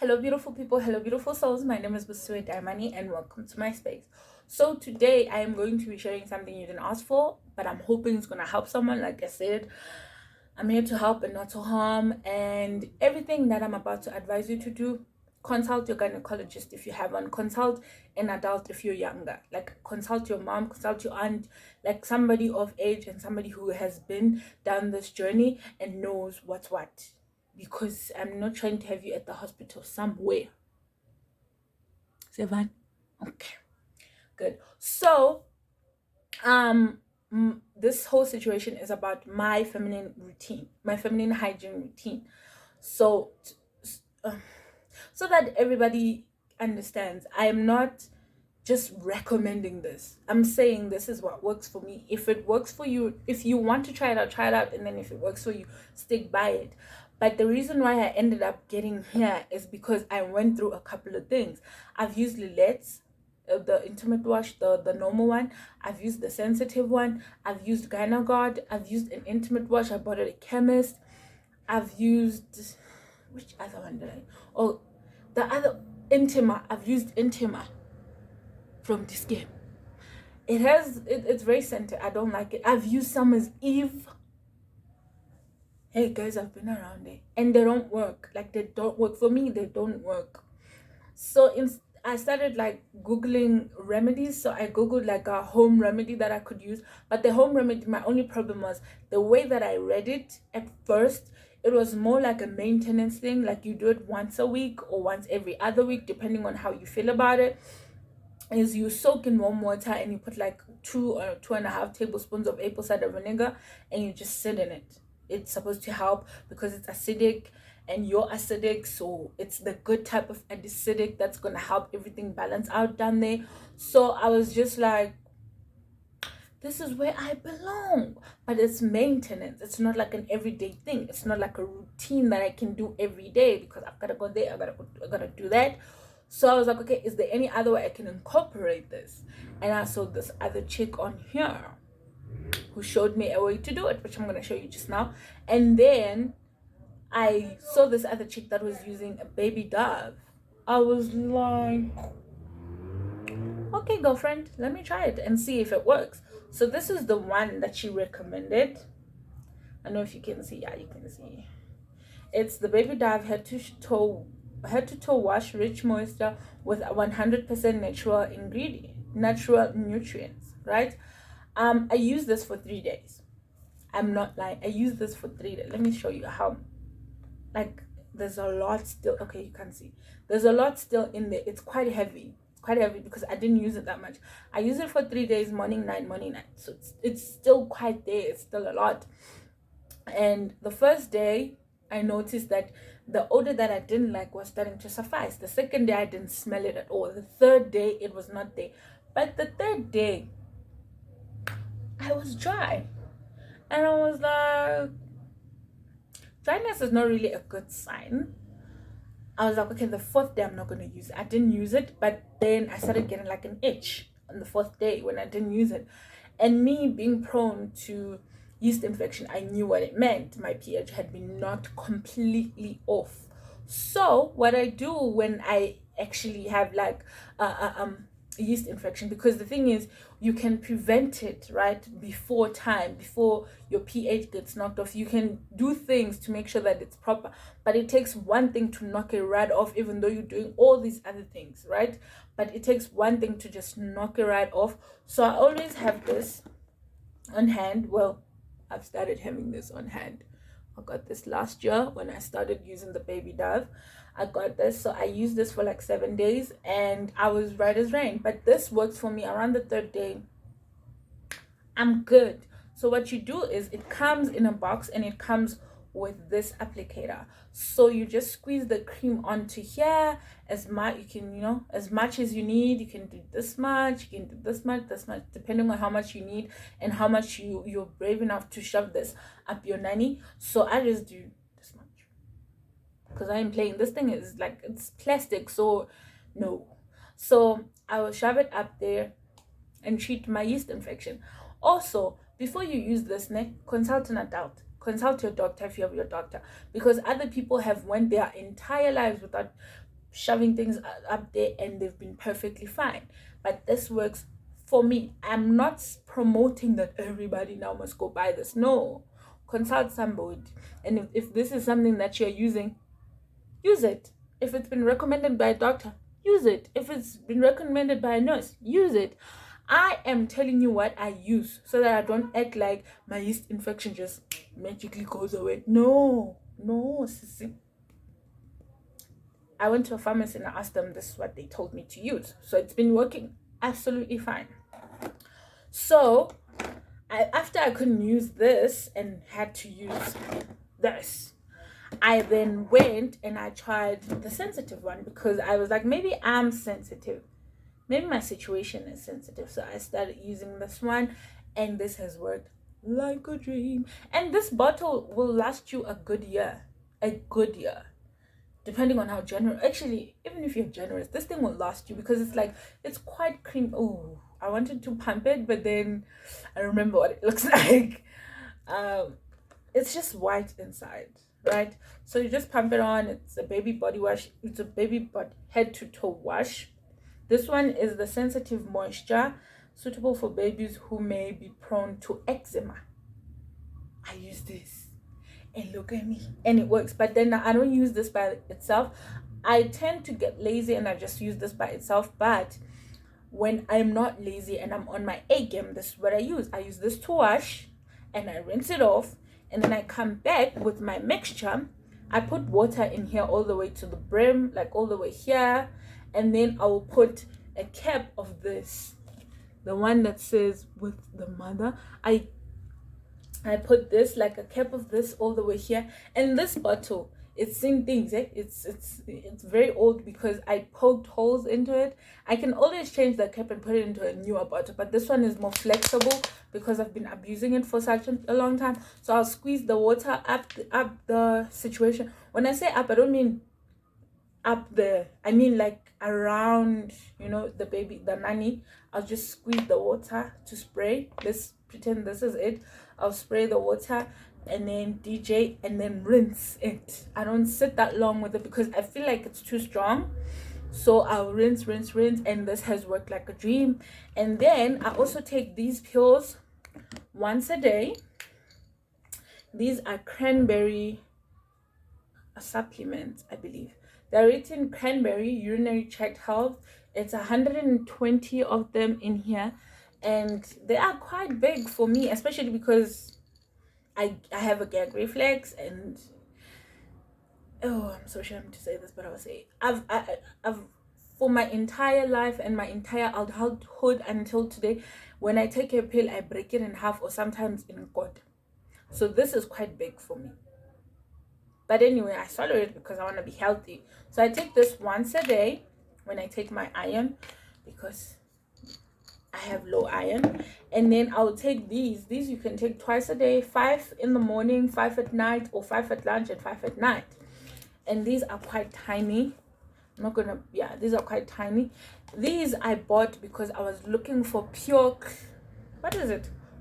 Hello, beautiful people. Hello, beautiful souls. My name is Busue Daimani, and welcome to my space. So, today I am going to be sharing something you didn't ask for, but I'm hoping it's going to help someone. Like I said, I'm here to help and not to harm. And everything that I'm about to advise you to do, consult your gynecologist if you have one, consult an adult if you're younger, like consult your mom, consult your aunt, like somebody of age and somebody who has been down this journey and knows what's what, because I'm not trying to have you at the hospital somewhere. Seven. Okay, good. So, this whole situation is about my feminine routine, my feminine hygiene routine. So, so that everybody understands, I am not just recommending this. I'm saying this is what works for me. If it works for you, if you want to try it out, and then if it works for you, stick by it. But the reason why I ended up getting here is because I went through a couple of things. I've used Lilette's, the intimate wash, the normal one. I've used the sensitive one. I've used Vinegar. I've used an intimate wash. I bought it at chemist. I've used, which other one did I? Oh, the other Intima. I've used Intima from Dis-Chem. It's very scented. I don't like it. I've used Summer's Eve. Hey guys, I've been around it and they don't work. Like, they don't work for me. They don't work. So I started like googling remedies. So I googled like a home remedy that I could use. But the home remedy, my only problem was the way that I read it at first. It was more like a maintenance thing, like you do it once a week or once every other week, depending on how you feel about it. Is you soak in warm water and you put like 2 or 2.5 tablespoons of apple cider vinegar and you just sit in it. It's supposed to help because it's acidic and you're acidic, so it's the good type of acidic that's gonna help everything balance out down there. So I was just like, this is where I belong. But it's maintenance. It's not like an everyday thing. It's not like a routine that I can do every day because I've got to go there, I gotta do that. So I was like, okay, is there any other way I can incorporate this? And I saw this other chick on here who showed me a way to do it, which I'm gonna show you just now. And then I saw this other chick that was using a baby dove. I was like, okay, girlfriend, let me try it and see if it works. So this is the one that she recommended. I don't know if you can see. Yeah, you can see. It's the baby dove head to toe wash, rich moisture with 100% natural nutrients, right? I use this for 3 days. I'm not lying. I use this for 3 days. Let me show you how. Like, there's a lot still. Okay, you can see. There's a lot still in there. It's quite heavy. Quite heavy because I didn't use it that much. I use it for 3 days, morning, night, morning, night. So it's still quite there. It's still a lot. And the first day, I noticed that the odor that I didn't like was starting to suffice. The second day, I didn't smell it at all. The third day, it was not there. But the third day, I was dry. And I was like, dryness is not really a good sign. I was like, okay, the fourth day I'm not going to use it. I didn't use it, but then I started getting like an itch on the fourth day when I didn't use it. And me being prone to yeast infection, I knew what it meant. My pH had been not completely off. So what I do when I actually have like yeast infection, because the thing is, you can prevent it right before time, before your pH gets knocked off. You can do things to make sure that it's proper, but it takes one thing to knock it right off, even though you're doing all these other things, right? But it takes one thing to just knock it right off. So I always have this on hand. Well, I've started having this on hand. I got this last year when I started using the baby dove. I got this, so I used this for like 7 days and I was right as rain. But this works for me around the third day. I'm good. So what you do is, it comes in a box and it comes with this applicator. So you just squeeze the cream onto here as much you can, as much as you need. You can do this much, you can do this much, depending on how much you need and how much you're brave enough to shove this up your nanny. So I just do this much because I am playing. This thing is like, it's plastic, so no. So I will shove it up there and treat my yeast infection. Also, before you use this, consult an adult. Consult your doctor if you have your doctor, because other people have went their entire lives without shoving things up there and they've been perfectly fine. But this works for me. I'm not promoting that everybody now must go buy this. No, consult somebody. And if this is something that you're using, use it. If it's been recommended by a doctor, use it. If it's been recommended by a nurse, use it. I am telling you what I use so that I don't act like my yeast infection just magically goes away. No, sissy. I went to a pharmacy and I asked them, this is what they told me to use. So it's been working absolutely fine. So after I couldn't use this and had to use this, I then went and I tried the sensitive one because I was like, maybe I'm sensitive. Maybe my situation is sensitive. So I started using this one and this has worked like a dream. And this bottle will last you a good year. A good year. Depending on how generous. Actually, even if you're generous, this thing will last you because it's quite cream. Oh, I wanted to pump it, but then I remember what it looks like. It's just white inside, right? So you just pump it on. It's a baby body wash. It's a baby head to toe wash. This one is the sensitive moisture, suitable for babies who may be prone to eczema. I use this and look at me, and it works. But then I don't use this by itself. I tend to get lazy and I just use this by itself. But when I'm not lazy and I'm on my A game, this is what I use. I use this to wash and I rinse it off, and then I come back with my mixture. I put water in here all the way to the brim, like all the way here, and then I will put a cap of this, the one that says with the mother. I put this, like a cap of this all the way here. And this bottle, it's same things, eh? It's very old because I poked holes into it. I can always change the cap and put it into a newer bottle, but this one is more flexible because I've been abusing it for such a long time. So I'll squeeze the water up the situation. When I say up, I don't mean up there, I mean like around, the baby, the nanny. I'll just squeeze the water to spray. Let's pretend this is it. I'll spray the water and then DJ and then rinse it. I don't sit that long with it because I feel like it's too strong. So I'll rinse, and this has worked like a dream. And then I also take these pills once a day. These are Cranberry supplements, I believe. They're written Cranberry urinary tract health. It's 120 of them in here, and they are quite big for me, especially because I have a gag reflex. And I'm so ashamed to say this, but I will say I've for my entire life and my entire adulthood until today, when I take a pill, I break it in half or sometimes in quarter. So this is quite big for me. But anyway, I swallow it because I want to be healthy. So I take this once a day when I take my iron because I have low iron. And then I'll take these. These you can take twice a day, 5 in the morning, 5 at night, or 5 at lunch and 5 at night. And these are quite tiny. These are quite tiny. These I bought because I was looking for pure,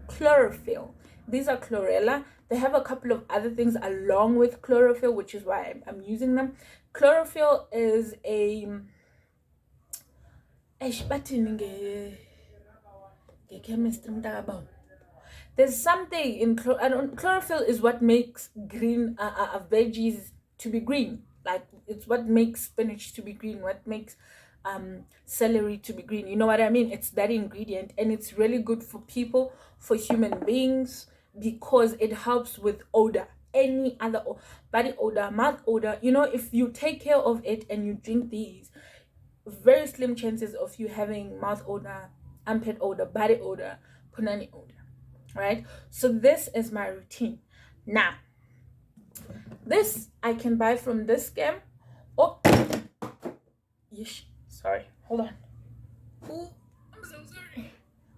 chlorophyll. These are Chlorella. They have a couple of other things along with chlorophyll, which is why I'm using them. Chlorophyll is there's something in chlorophyll is what makes green veggies to be green. Like, it's what makes spinach to be green, what makes celery to be green. You know what I mean? It's that ingredient, and it's really good for people, for human beings, because it helps with odor, any other body odor, mouth odor. If you take care of it and you drink these, very slim chances of you having mouth odor, armpit odor, body odor, punani odor, right? So this is my routine. Now, this I can buy from Dis-Chem. Sorry, hold on. Oh, I'm so sorry.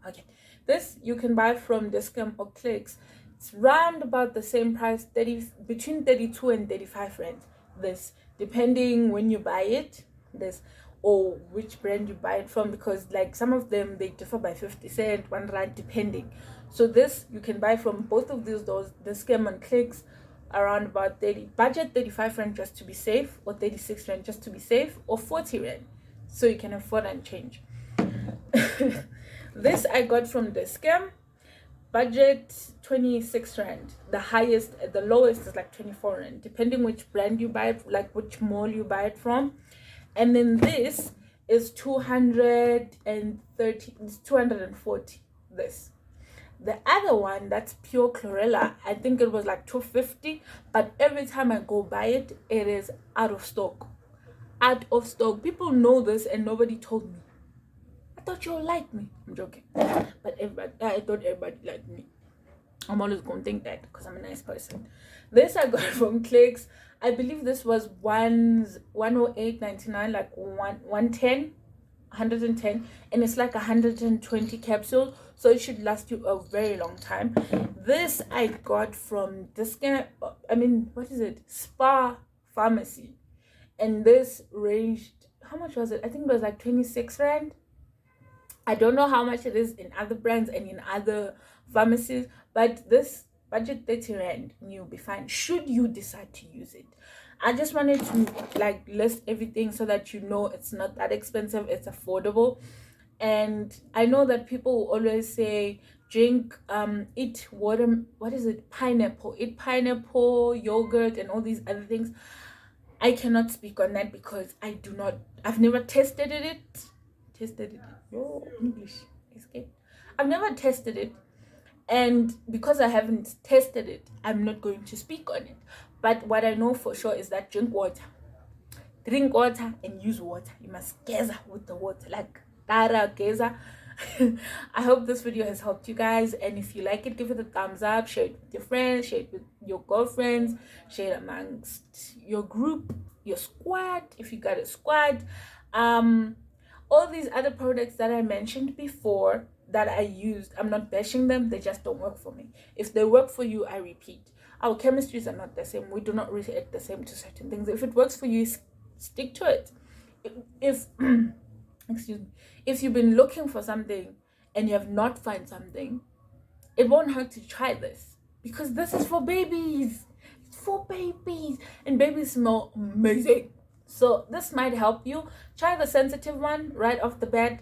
Okay, this you can buy from Dis-Chem or Clicks. It's round about the same price, between 32 and 35 rand. This, depending when you buy it, this, or which brand you buy it from, because like some of them they differ by 50 cent, 1 rand, depending. So this you can buy from both of those Dis-Chem and Clicks, around about 30, budget 35 rand just to be safe, or 36 rand just to be safe, or 40 rand so you can afford and change. This I got from Dis-Chem, budget 26 rand. The lowest is like 24 rand, depending which brand you buy it, like which mall you buy it from. And then this is 230, it's 240. This, the other one, that's pure Chlorella, I think it was like 250, but every time I go buy it, it is out of stock. People know this and nobody told me. I thought you all liked me. I'm joking, but I thought everybody liked me. I'm always gonna think that because I'm a nice person. This I got from Canex. I believe this was 108.99, like 110, and it's like 120 capsules, so it should last you a very long time. This I got from what is it, Spa Pharmacy, and this ranged, how much was it? I think it was like 26 rand. I don't know how much it is in other brands and in other pharmacies, but this budget 30 rand, you'll be fine should you decide to use it. I just wanted to like list everything so that you know it's not that expensive, it's affordable. And I know that people will always say eat water, what is it, eat pineapple, yogurt, and all these other things. I cannot speak on that because I've never tested it. Oh, English escape. I've never tested it, and because I haven't tested it, I'm not going to speak on it. But what I know for sure is that drink water and use water. You must geza with the water, like Tara geza. I hope this video has helped you guys, and if you like it, give it a thumbs up, share it with your friends, share it with your girlfriends, share it amongst your group, your squad, if you got a squad. All these other products that I mentioned before that I used, I'm not bashing them, they just don't work for me. If they work for you, I repeat, our chemistries are not the same. We do not react the same to certain things. If it works for you, stick to it. If excuse me, if you've been looking for something and you have not found something, it won't hurt to try this, because this is for babies. It's for babies, and babies smell amazing. So this might help you. Try the sensitive one right off the bat,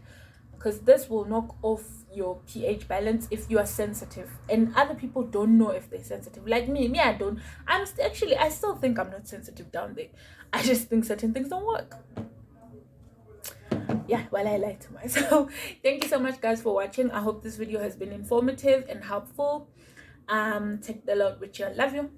because this will knock off your pH balance if you are sensitive. And other people don't know if they're sensitive. Like me, I don't. I still think I'm not sensitive down there. I just think certain things don't work. Yeah, well, I lied to myself. Thank you so much, guys, for watching. I hope this video has been informative and helpful. Take the Lord with you. Love you.